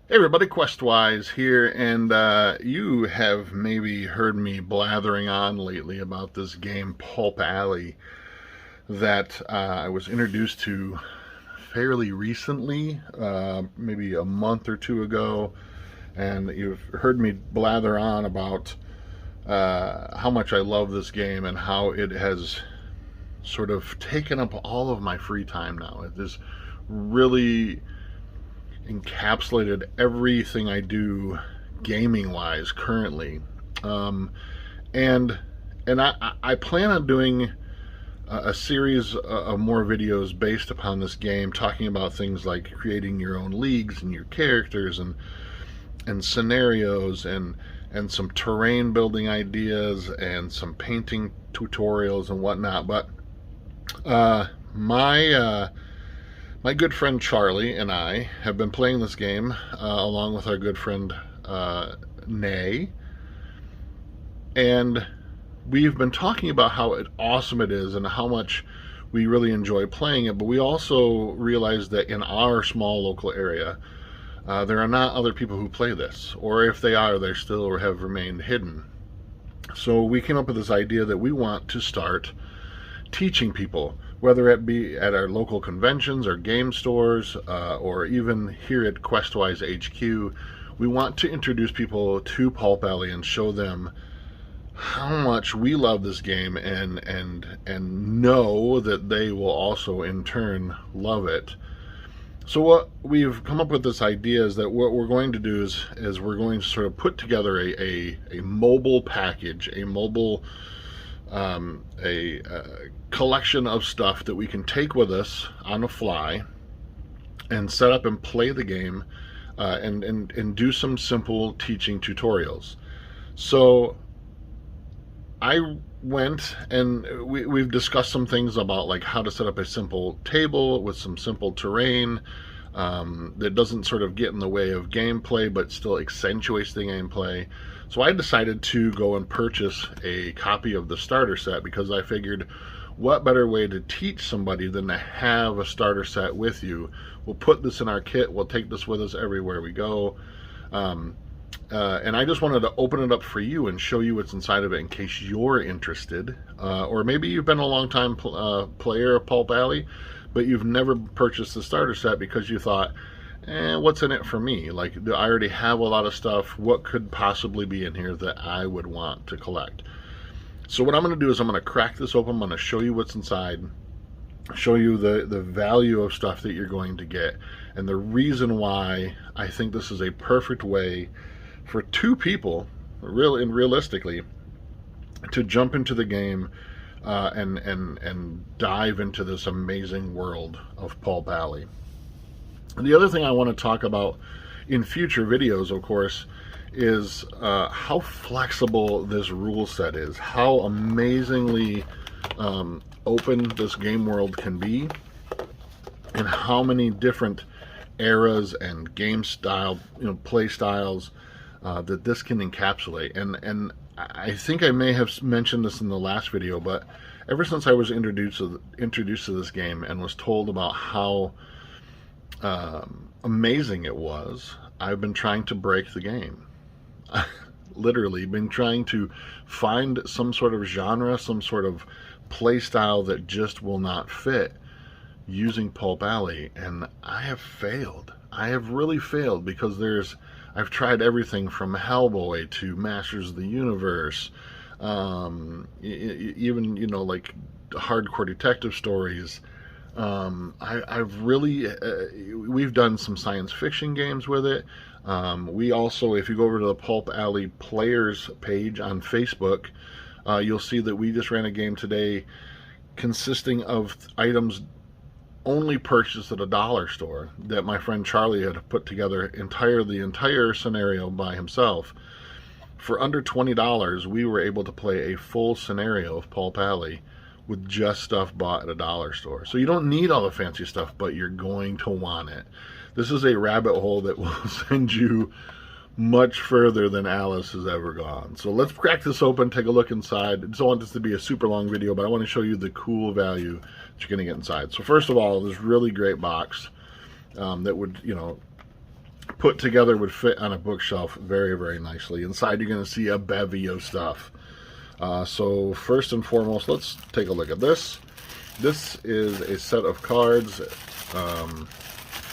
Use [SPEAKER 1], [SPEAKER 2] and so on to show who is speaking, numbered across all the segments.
[SPEAKER 1] Hey everybody, Questwise here, and you have maybe heard me blathering on lately about this game Pulp Alley that I was introduced to fairly recently, maybe a month or two ago, and you've heard me blather on about how much I love this game and how it has sort of taken up all of my free time now. It is really encapsulated everything I do gaming wise currently. Um, and I plan on doing a series of more videos based upon this game, talking about things like creating your own leagues and your characters and scenarios and some terrain building ideas and some painting tutorials and whatnot. But my good friend Charlie and I have been playing this game along with our good friend Nay, and we've been talking about how awesome it is and how much we really enjoy playing it. But we also realize that in our small local area, there are not other people who play this, or if they are, they still have remained hidden. So we came up with this idea that we want to start teaching people, whether it be at our local conventions or game stores, or even here at Questwise HQ. We want to introduce people to Pulp Alley and show them how much we love this game, and know that they will also in turn love it. So what we've come up with this idea is that what we're going to do is we're going to sort of put together a mobile package, a mobile a collection of stuff that we can take with us on the fly and set up and play the game, and do some simple teaching tutorials. So I went and we've discussed some things about like how to set up a simple table with some simple terrain that doesn't sort of get in the way of gameplay but still accentuates the gameplay. So I decided to go and purchase a copy of the starter set, because I figured what better way to teach somebody than to have a starter set with you. We'll put this in our kit, we'll take this with us everywhere we go. And I just wanted to open it up for you and show you what's inside of it in case you're interested. Or maybe you've been a long time player of Pulp Alley, but you've never purchased the starter set because you thought, what's in it for me? Like, I already have a lot of stuff. What could possibly be in here that I would want to collect? So what I'm going to do is I'm going to crack this open. I'm going to show you what's inside, show you the value of stuff that you're going to get, and the reason why I think this is a perfect way for two people, realistically, to jump into the game and dive into this amazing world of Pulp Alley. And the other thing I want to talk about in future videos, of course, is how flexible this rule set is, how amazingly open this game world can be, and how many different eras and game style, play styles that this can encapsulate. And I think I may have mentioned this in the last video, but ever since I was introduced to this game and was told about how amazing it was, I've been trying to break the game. Literally been trying to find some sort of genre, some sort of play style that just will not fit using Pulp Alley, and I have failed. I have really failed, because I've tried everything from Hellboy to Masters of the Universe, even like hardcore detective stories. I've really we've done some science fiction games with it. We also, if you go over to the Pulp Alley Players page on Facebook, you'll see that we just ran a game today consisting of items only purchased at a dollar store that my friend Charlie had put together the entire scenario by himself. For under $20, we were able to play a full scenario of Pulp Alley with just stuff bought at a dollar store. So you don't need all the fancy stuff, but you're going to want it. This is a rabbit hole that will send you much further than Alice has ever gone. So let's crack this open, take a look inside. I don't want this to be a super long video, but I want to show you the cool value that you're going to get inside. So first of all, this really great box that would, put together would fit on a bookshelf very, very nicely. Inside you're going to see a bevy of stuff. So first and foremost, let's take a look at this. This is a set of cards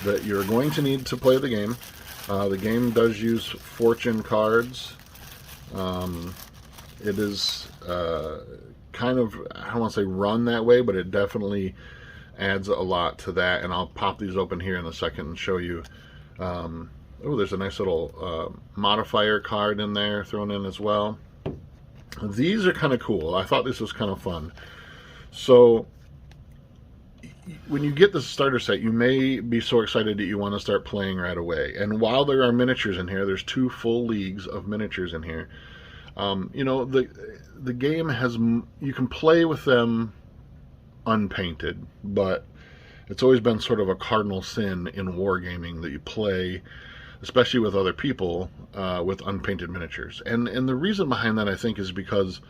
[SPEAKER 1] that you're going to need to play the game. The game does use fortune cards. It is kind of, I don't want to say run that way, but it definitely adds a lot to that. And I'll pop these open here in a second and show you. Oh, there's a nice little modifier card in there thrown in as well. These are kind of cool. I thought this was kind of fun. So when you get this starter set, you may be so excited that you want to start playing right away. And while there are miniatures in here, there's 2 full leagues of miniatures in here. You know, the game has, you can play with them unpainted, but it's always been sort of a cardinal sin in wargaming that you play, especially with other people, with unpainted miniatures. And the reason behind that, I think, is because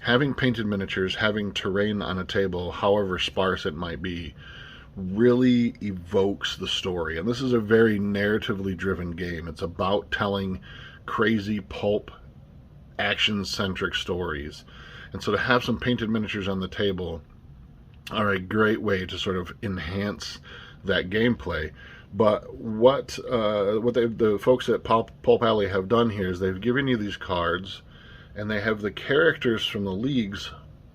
[SPEAKER 1] having painted miniatures, having terrain on a table, however sparse it might be, really evokes the story. And this is a very narratively driven game. It's about telling crazy pulp action-centric stories. And so to have some painted miniatures on the table are a great way to sort of enhance that gameplay. But what the folks at Pulp Alley have done here is they've given you these cards, and they have the characters from the leagues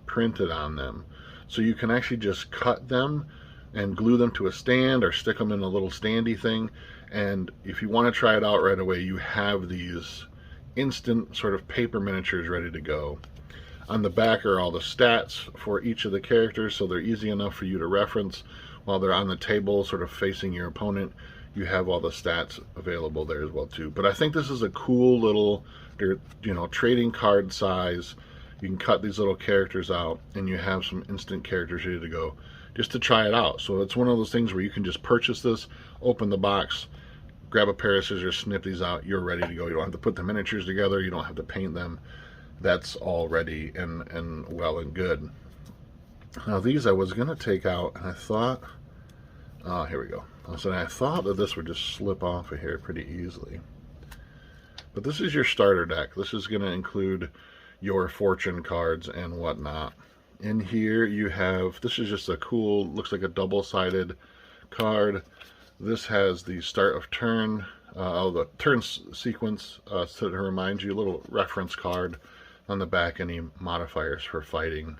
[SPEAKER 1] printed on them. So you can actually just cut them and glue them to a stand or stick them in a little standy thing. And if you want to try it out right away, you have these instant sort of paper miniatures ready to go. On the back are all the stats for each of the characters, so they're easy enough for you to reference. While they're on the table sort of facing your opponent, you have all the stats available there as well too. But I think this is a cool little, you know, trading card size. You can cut these little characters out and you have some instant characters ready to go just to try it out. So it's one of those things where you can just purchase this, open the box, grab a pair of scissors, snip these out, you're ready to go. You don't have to put the miniatures together, you don't have to paint them. That's all ready and well and good. Now these I was going to take out, and I thought, oh, here we go. So I thought that this would just slip off of here pretty easily. But this is your starter deck. This is going to include your fortune cards and whatnot. In here you have, this is just a cool, looks like a double-sided card. This has the start of turn, the turn sequence, to remind you, a little reference card on the back, any modifiers for fighting,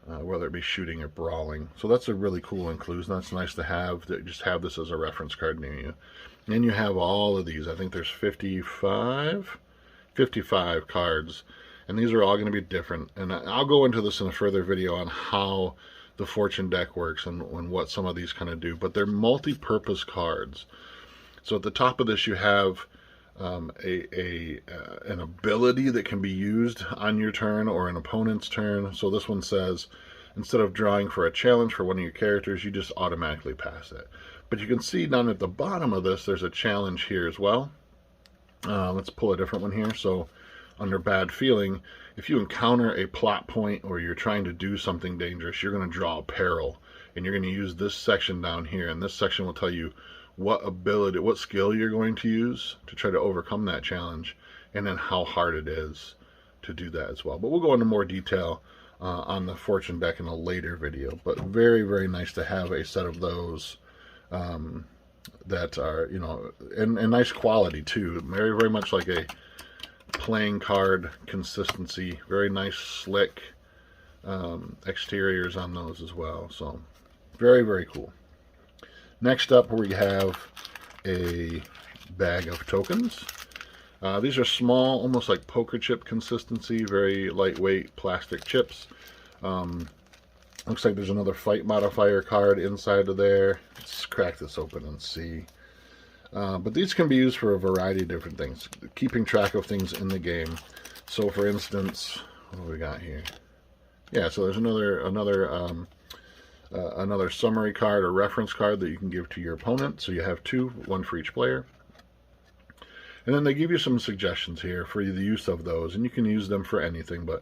[SPEAKER 1] whether it be shooting or brawling. So that's a really cool inclusion. That's nice to have, to just have this as a reference card near you. And you have all of these. I think there's 55 cards. And these are all going to be different. And I'll go into this in a further video on how the fortune deck works and what some of these kind of do. But they're multi-purpose cards. So at the top of this you have an ability that can be used on your turn or an opponent's turn. So this one says, instead of drawing for a challenge for one of your characters, you just automatically pass it. But you can see down at the bottom of this, there's a challenge here as well. Let's pull a different one here. So under bad feeling, if you encounter a plot point or you're trying to do something dangerous, you're going to draw a peril. And you're going to use this section down here. And this section will tell you what ability, what skill you're going to use to try to overcome that challenge, and then how hard it is to do that as well. But we'll go into more detail on the fortune deck in a later video. But very, very nice to have a set of those that are, you know, and nice quality too. Very, very much like a playing card consistency. Very nice, slick exteriors on those as well. So very, very cool. Next up, we have a bag of tokens. These are small, almost like poker chip consistency, very lightweight plastic chips. Looks like there's another fight modifier card inside of there. Let's crack this open and see. But these can be used for a variety of different things, keeping track of things in the game. So for instance, what do we got here? Yeah, so there's another summary card or reference card that you can give to your opponent. So you have two, one for each player. And then they give you some suggestions here for the use of those, and you can use them for anything. But,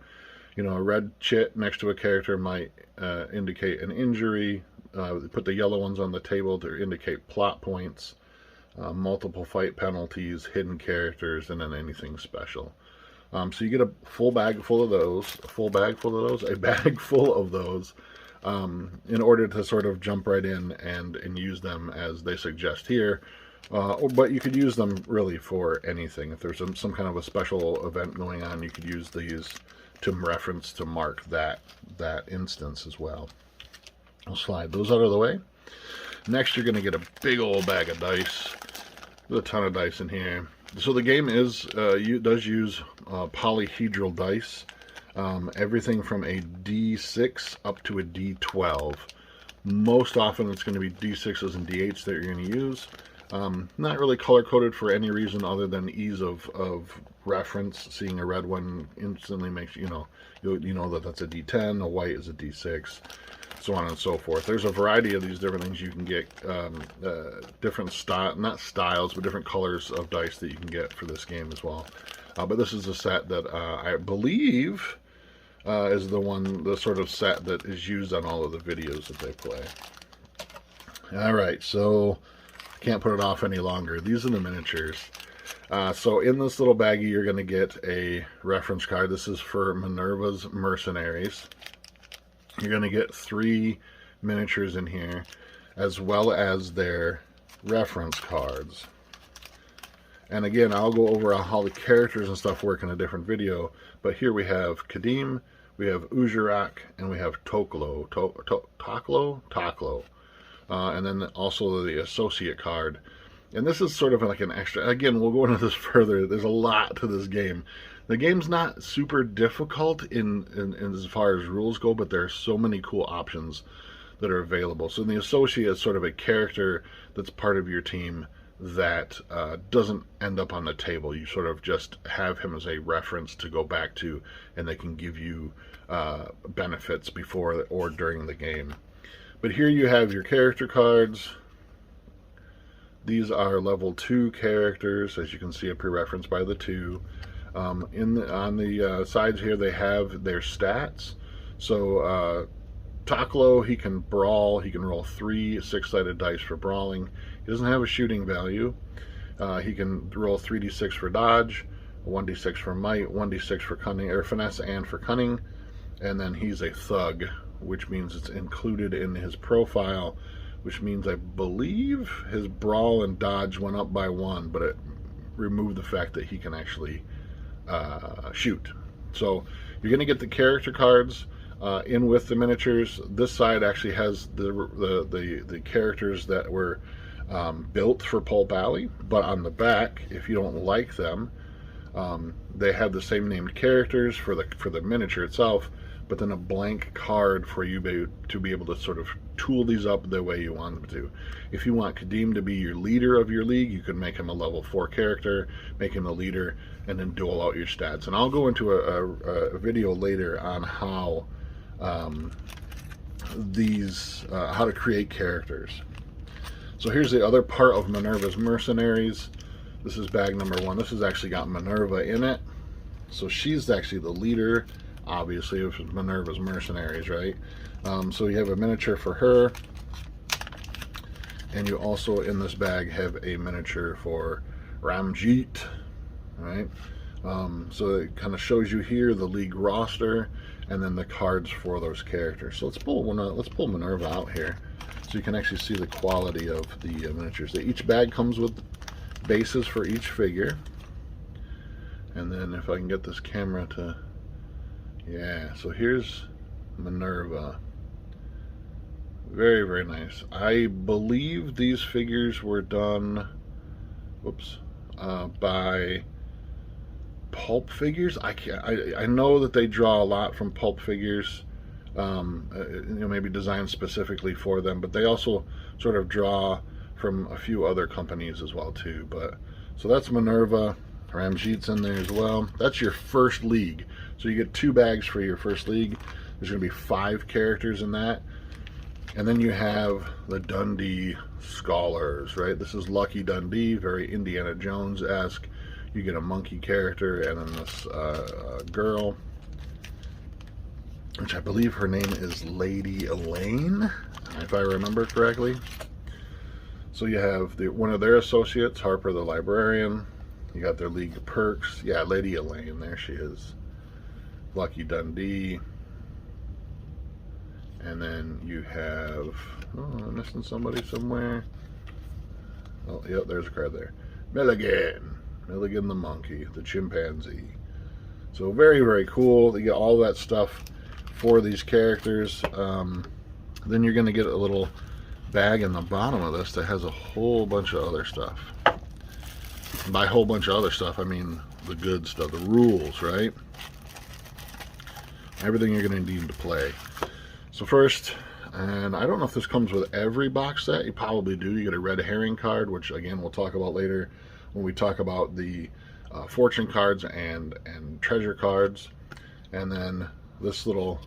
[SPEAKER 1] you know, a red chit next to a character might indicate an injury. Put the yellow ones on the table to indicate plot points. multiple fight penalties, hidden characters, and then anything special. So you get a full bag full of those, a bag full of those, in order to sort of jump right in and use them as they suggest here. But you could use them really for anything. If there's some kind of a special event going on, you could use these to reference, to mark that instance as well. I'll slide those out of the way. Next, you're going to get a big old bag of dice. There's a ton of dice in here. So the game does use polyhedral dice. Everything from a D6 up to a D12. Most often it's going to be D6s and D8s that you're going to use. Not really color-coded for any reason other than ease of reference. Seeing a red one instantly makes you know that that's a D10, a white is a D6, so on and so forth. There's a variety of these different things you can get, different not styles, but different colors of dice that you can get for this game as well. But this is a set that I believe is the sort of set that is used on all of the videos that they play. Alright, so can't put it off any longer. These are the miniatures. So in this little baggie, you're going to get a reference card. This is for Minerva's Mercenaries. You're going to get 3 miniatures in here, as well as their reference cards. And again, I'll go over how the characters and stuff work in a different video. But here we have Kadim, we have Ujurak, and we have Toklo. Toklo. And then also the associate card. And this is sort of like an extra. Again, we'll go into this further. There's a lot to this game. The game's not super difficult in as far as rules go, but there are so many cool options that are available. So the associate is sort of a character that's part of your team that doesn't end up on the table. You sort of just have him as a reference to go back to, and they can give you benefits before or during the game. But here you have your character cards. These are level 2 characters, as you can see, a pre-referenced by the 2. On the sides here, they have their stats. So Toklo, he can brawl. He can roll 3 6-sided dice for brawling. He doesn't have a shooting value. He can roll 3d6 for dodge, 1d6 for might, 1d6 for cunning, or finesse and for cunning. And then he's a thug, which means it's included in his profile, which means I believe his brawl and dodge went up by 1, but it removed the fact that he can actually shoot. So you're going to get the character cards in with the miniatures. This side actually has the characters that were built for Pulp Alley, but on the back, if you don't like them, they have the same named characters for the miniature itself, but then a blank card for you to be able to sort of tool these up the way you want them to. If you want Kadim to be your leader of your league, you can make him a level 4 character, make him a leader, and then duel out your stats. And I'll go into a video later on how how to create characters. So here's the other part of Minerva's Mercenaries. This is bag number 1. This has actually got Minerva in it. So she's actually the leader, obviously, of Minerva's Mercenaries, right? So you have a miniature for her, and you also in this bag have a miniature for Ramjeet, right? So it kind of shows you here the league roster and then the cards for those characters. So let's pull Minerva out here so you can actually see the quality of the miniatures. Each bag comes with bases for each figure, and then if I can get this camera to, yeah, so here's Minerva. Very, very nice. I believe these figures were done, by Pulp Figures. I know that they draw a lot from Pulp Figures, maybe designed specifically for them, but they also sort of draw from a few other companies as well too. But so that's Minerva. Ramjeet's in there as well. That's your first league. So you get 2 bags for your first league. There's going to be 5 characters in that. And then you have the Dundee Scholars, right? This is Lucky Dundee, very Indiana Jones-esque. You get a monkey character, and then this girl, which I believe her name is Lady Elaine, if I remember correctly. So you have one of their associates, Harper the librarian. You got their League of Perks. Yeah, Lady Elaine, there she is. Lucky Dundee. And then you have, oh, I'm missing somebody somewhere. Oh, yep, there's a card there. Milligan. Milligan the monkey, the chimpanzee. So very, very cool. You get all that stuff for these characters. Then you're going to get a little bag in the bottom of this that has a whole bunch of other stuff. And by a whole bunch of other stuff, I mean the good stuff, the rules, right? Everything you're going to need to play. So first, and I don't know if this comes with every box set. You probably do. You get a red herring card, which again we'll talk about later when we talk about the fortune cards and treasure cards. And then this little,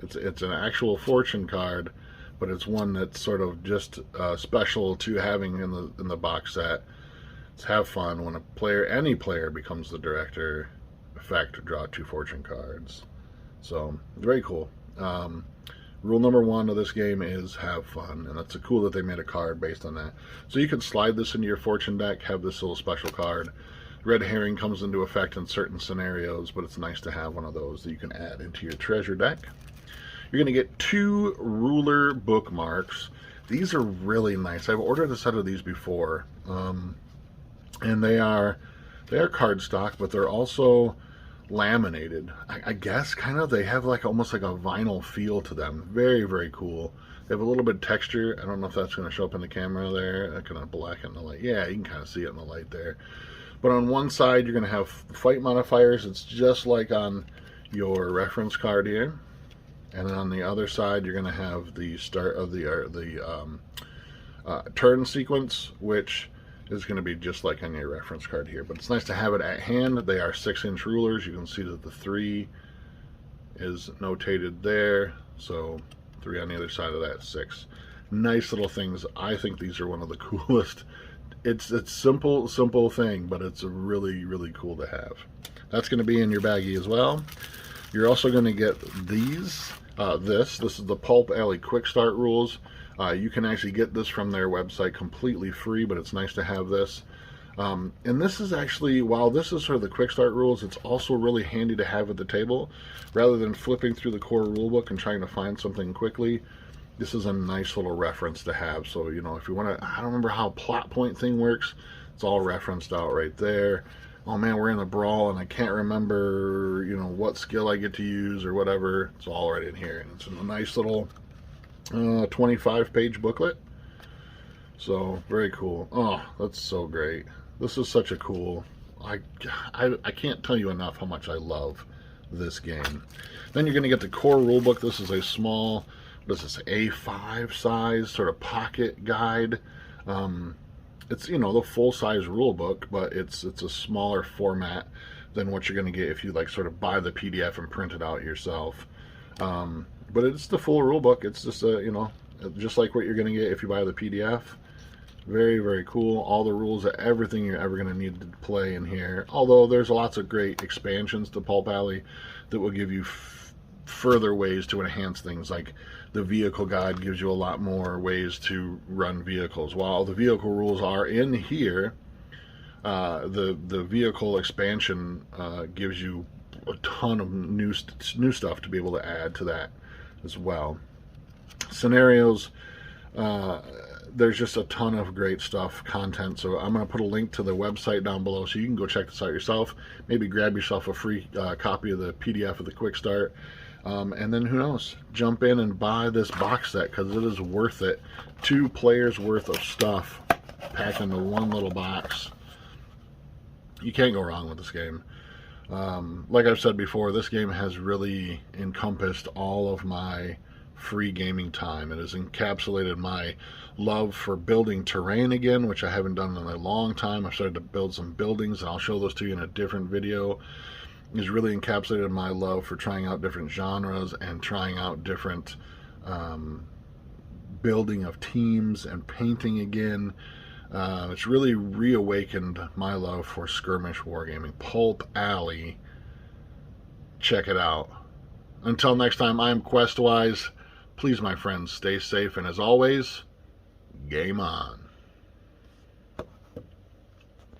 [SPEAKER 1] it's an actual fortune card, but it's one that's sort of just special to having in the box set. It's have fun when any player becomes the director. Effect, draw 2 fortune cards. So very cool. Rule number 1 of this game is have fun, and it's cool that they made a card based on that. So you can slide this into your fortune deck, have this little special card. Red herring comes into effect in certain scenarios, but it's nice to have one of those that you can add into your treasure deck. You're going to get 2 ruler bookmarks. These are really nice. I've ordered a set of these before, and they are cardstock, but they're also laminated. I guess kind of, they have like almost like a vinyl feel to them. Very, very cool. They have a little bit of texture. I don't know if that's going to show up in the camera there. That kind of black in the light. Yeah, you can kind of see it in the light there. But on one side, you're going to have fight modifiers. It's just like on your reference card here. And then on the other side, you're going to have the start of the turn sequence, which is going to be just like on your reference card here. But it's nice to have it at hand. They are 6-inch rulers. You can see that the 3 is notated there. So 3 on the other side of that, 6. Nice little things. I think these are one of the coolest. It's simple thing, but it's really, really cool to have. That's going to be in your baggie as well. You're also going to get these. This is the Pulp Alley Quick Start rules. You can actually get this from their website completely free, but it's nice to have this. And this is actually, while this is sort of the quick start rules, it's also really handy to have at the table. Rather than flipping through the core rulebook and trying to find something quickly, this is a nice little reference to have. So, you know, if you want to, I don't remember how plot point thing works. It's all referenced out right there. Oh man, we're in a brawl and I can't remember, you know, what skill I get to use or whatever. It's all right in here. And it's in a nice little 25-page booklet. So very cool. Oh, that's so great. This is such a cool, I can't tell you enough how much I love this game. Then you're going to get the core rulebook. This is a small, what is this, A5 size sort of pocket guide. It's, you know, the full-size rule book, but it's a smaller format than what you're going to get if you like sort of buy the PDF and print it out yourself. But it's the full rule book. It's just a, you know, just like what you're going to get if you buy the PDF. Very, very cool. All the rules of everything you're ever going to need to play in here. Although there's lots of great expansions to Pulp Alley that will give you further ways to enhance things. Like the vehicle guide gives you a lot more ways to run vehicles. While the vehicle rules are in here, the vehicle expansion gives you a ton of new stuff to be able to add to that as well. Scenarios, there's just a ton of great stuff, content. So I'm going to put a link to the website down below so you can go check this out yourself. Maybe grab yourself a free copy of the PDF of the Quick Start. And then who knows, jump in and buy this box set because it is worth it. 2 players worth of stuff packed into one little box. You can't go wrong with this game. Like I've said before, this game has really encompassed all of my free gaming time. It has encapsulated my love for building terrain again, which I haven't done in a long time. I've started to build some buildings, and I'll show those to you in a different video. It's really encapsulated my love for trying out different genres and trying out different building of teams and painting again. It's really reawakened my love for skirmish wargaming. Pulp Alley. Check it out. Until next time, I'm Questwise. Please, my friends, stay safe, and as always, game on.